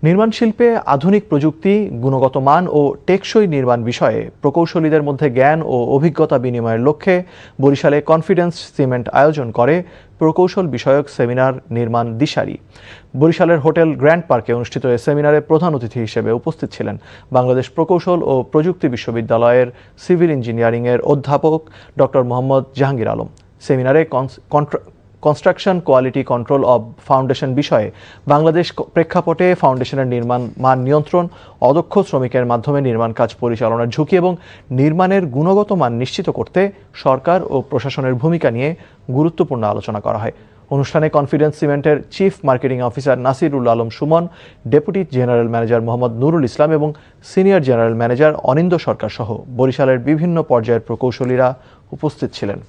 নির্মাণ শিল্পে আধুনিক প্রযুক্তি, গুণগত মান ও টেকসই নির্মাণ বিষয়ে প্রকৌশলীদের মধ্যে জ্ঞান ও অভিজ্ঞতা বিনিময়ের লক্ষ্যে বরিশালে কনফিডেন্স সিমেন্ট আয়োজন করে প্রকৌশল বিষয়ক সেমিনার নির্মাণ দিশারি। বরিশালের হোটেল গ্র্যান্ড পার্কে অনুষ্ঠিত এ সেমিনারে প্রধান অতিথি হিসেবে উপস্থিত ছিলেন বাংলাদেশ প্রকৌশল ও প্রযুক্তি বিশ্ববিদ্যালয়ের সিভিল ইঞ্জিনিয়ারিংয়ের অধ্যাপক ডক্টর মোহাম্মদ জাহাঙ্গীর আলম। সেমিনারে construction quality control of foundation বিষয়ে বাংলাদেশ প্রেক্ষাপটে ফাউন্ডেশনের নির্মাণ মান নিয়ন্ত্রণ, অদক্ষ শ্রমিকের মাধ্যমে নির্মাণ কাজ পরিচালনার ঝুঁকি এবং নির্মাণের গুণগত মান নিশ্চিত করতে সরকার ও প্রশাসনের ভূমিকা নিয়ে গুরুত্বপূর্ণ আলোচনা করা হয়। অনুষ্ঠানে কনফিডেন্স সিমেন্টের chief marketing officer Nasirul Alam Sumon, deputy general manager Mohammad Nurul Islam এবং senior general manager Anindya Sarkar সহ বরিশালের বিভিন্ন পর্যায়ের প্রকৌশলীরা উপস্থিত ছিলেন।